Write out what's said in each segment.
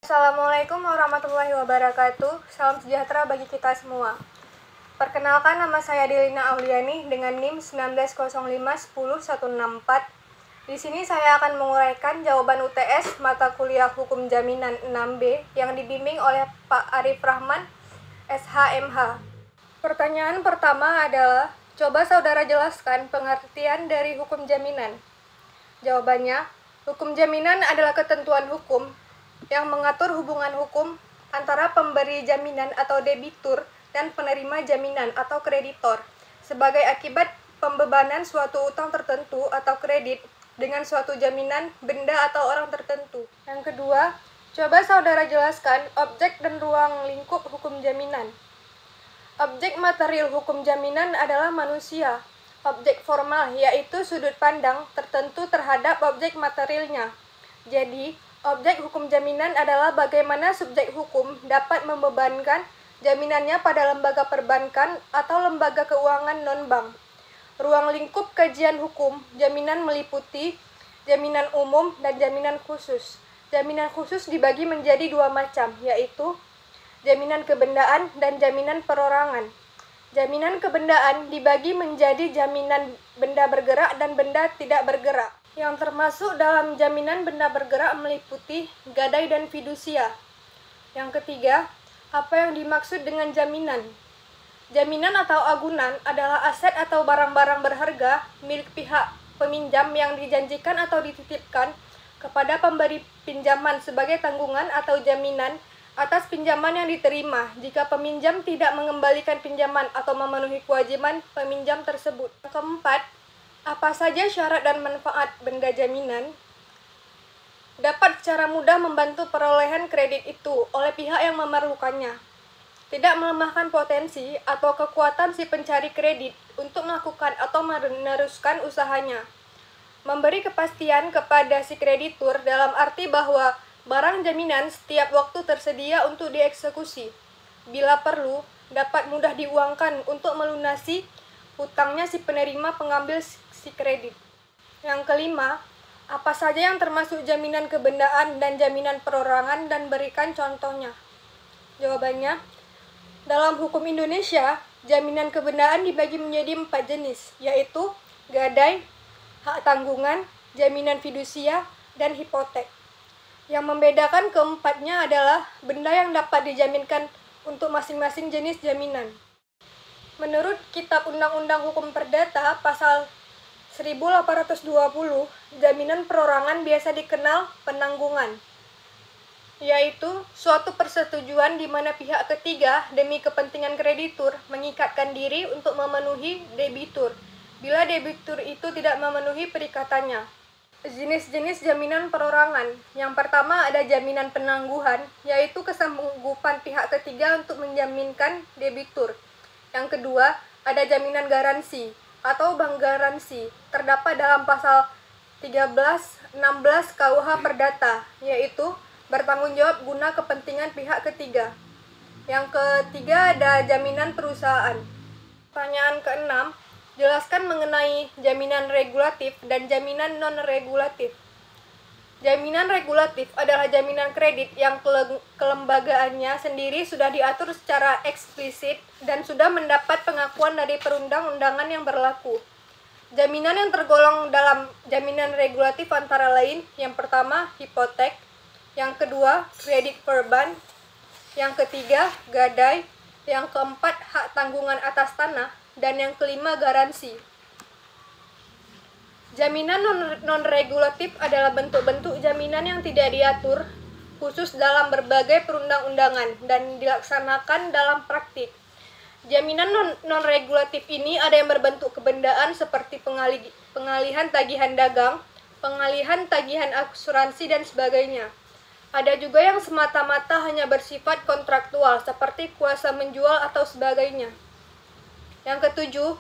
Assalamualaikum warahmatullahi wabarakatuh. Salam sejahtera bagi kita semua. Perkenalkan, nama saya Delina Auliani dengan NIM 1905100164. Di sini saya akan menguraikan jawaban UTS mata kuliah Hukum Jaminan 6B yang dibimbing oleh Pak Arif Rahman, SHMH. Pertanyaan pertama adalah, coba saudara jelaskan pengertian dari hukum jaminan. Jawabannya, hukum jaminan adalah ketentuan hukum yang mengatur hubungan hukum antara pemberi jaminan atau debitur dan penerima jaminan atau kreditor sebagai akibat pembebanan suatu utang tertentu atau kredit dengan suatu jaminan, benda atau orang tertentu. Yang kedua, coba saudara jelaskan objek dan ruang lingkup hukum jaminan. Objek material hukum jaminan adalah manusia. Objek formal yaitu sudut pandang tertentu terhadap objek materialnya. Jadi, objek hukum jaminan adalah bagaimana subjek hukum dapat membebankan jaminannya pada lembaga perbankan atau lembaga keuangan non-bank. Ruang lingkup kajian hukum jaminan meliputi jaminan umum dan jaminan khusus. Jaminan khusus dibagi menjadi dua macam, yaitu jaminan kebendaan dan jaminan perorangan. Jaminan kebendaan dibagi menjadi jaminan benda bergerak dan benda tidak bergerak. Yang termasuk dalam jaminan benda bergerak meliputi gadai dan fidusia. Yang ketiga, apa yang dimaksud dengan jaminan? Jaminan atau agunan adalah aset atau barang-barang berharga milik pihak peminjam yang dijanjikan atau dititipkan kepada pemberi pinjaman sebagai tanggungan atau jaminan atas pinjaman yang diterima jika peminjam tidak mengembalikan pinjaman atau memenuhi kewajiban peminjam tersebut. Yang keempat, apa saja syarat dan manfaat benda jaminan? Dapat secara mudah membantu perolehan kredit itu oleh pihak yang memerlukannya. Tidak melemahkan potensi atau kekuatan si pencari kredit untuk melakukan atau meneruskan usahanya. Memberi kepastian kepada si kreditur dalam arti bahwa barang jaminan setiap waktu tersedia untuk dieksekusi. Bila perlu, dapat mudah diuangkan untuk melunasi hutangnya si penerima pengambil si kredit. Yang kelima, apa saja yang termasuk jaminan kebendaan dan jaminan perorangan dan berikan contohnya. Jawabannya, dalam hukum Indonesia, jaminan kebendaan dibagi menjadi 4 jenis, yaitu gadai, hak tanggungan, jaminan fidusia, dan hipotek. Yang membedakan keempatnya adalah benda yang dapat dijaminkan untuk masing-masing jenis jaminan. Menurut Kitab Undang-Undang Hukum Perdata Pasal 1820, jaminan perorangan biasa dikenal penanggungan, yaitu suatu persetujuan di mana pihak ketiga demi kepentingan kreditur mengikatkan diri untuk memenuhi debitur bila debitur itu tidak memenuhi perikatannya. Jenis-jenis jaminan perorangan. Yang pertama ada jaminan penangguhan, yaitu kesanggupan pihak ketiga untuk menjaminkan debitur. Yang kedua ada jaminan garansi atau bank garansi, terdapat dalam pasal 13, 16 KUH Perdata, yaitu bertanggung jawab guna kepentingan pihak ketiga. Yang ketiga ada jaminan perusahaan. Pertanyaan keenam, jelaskan mengenai jaminan regulatif dan jaminan non-regulatif. Jaminan regulatif adalah jaminan kredit yang kelembagaannya sendiri sudah diatur secara eksplisit dan sudah mendapat pengakuan dari perundang-undangan yang berlaku. Jaminan yang tergolong dalam jaminan regulatif antara lain, yang pertama hipotek, yang kedua kredit perban, yang ketiga gadai, yang keempat hak tanggungan atas tanah, dan yang kelima garansi. Jaminan non-regulatif adalah bentuk-bentuk jaminan yang tidak diatur khusus dalam berbagai perundang-undangan dan dilaksanakan dalam praktik. Jaminan non-regulatif ini ada yang berbentuk kebendaan seperti pengalihan tagihan dagang, pengalihan tagihan asuransi, dan sebagainya. Ada juga yang semata-mata hanya bersifat kontraktual seperti kuasa menjual atau sebagainya. Yang ketujuh,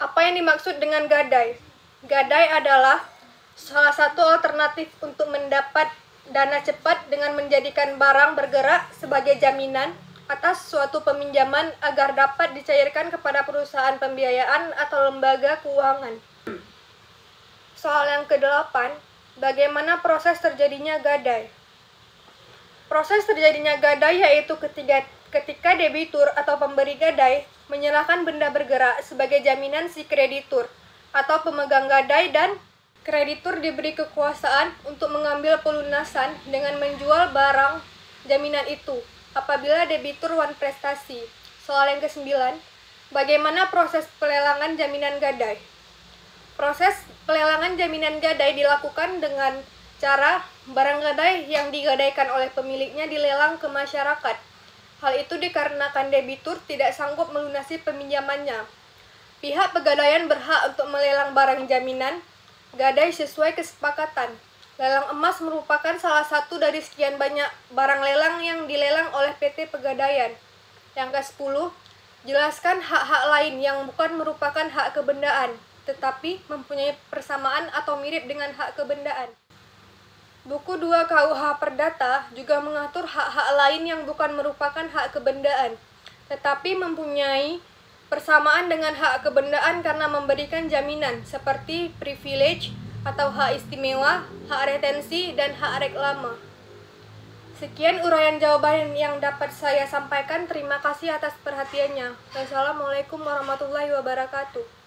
apa yang dimaksud dengan gadai? Gadai adalah salah satu alternatif untuk mendapat dana cepat dengan menjadikan barang bergerak sebagai jaminan atas suatu peminjaman agar dapat dicairkan kepada perusahaan pembiayaan atau lembaga keuangan. Soal yang ke-8, bagaimana proses terjadinya gadai? Proses terjadinya gadai yaitu ketika debitur atau pemberi gadai menyerahkan benda bergerak sebagai jaminan si kreditur atau pemegang gadai, dan kreditur diberi kekuasaan untuk mengambil pelunasan dengan menjual barang jaminan itu apabila debitur wan prestasi. Soal yang ke-9, bagaimana proses pelelangan jaminan gadai? Proses pelelangan jaminan gadai dilakukan dengan cara barang gadai yang digadaikan oleh pemiliknya dilelang ke masyarakat. Hal itu dikarenakan debitur tidak sanggup melunasi peminjamannya. Pihak pegadaian berhak untuk melelang barang jaminan gadai sesuai kesepakatan. Lelang emas merupakan salah satu dari sekian banyak barang lelang yang dilelang oleh PT Pegadaian. Yang ke-10, jelaskan hak-hak lain yang bukan merupakan hak kebendaan, tetapi mempunyai persamaan atau mirip dengan hak kebendaan. Buku 2 KUH Perdata juga mengatur hak-hak lain yang bukan merupakan hak kebendaan, tetapi mempunyai persamaan dengan hak kebendaan karena memberikan jaminan seperti privilege atau hak istimewa, hak retensi, dan hak reklame. Sekian uraian jawaban yang dapat saya sampaikan. Terima kasih atas perhatiannya. Wassalamualaikum warahmatullahi wabarakatuh.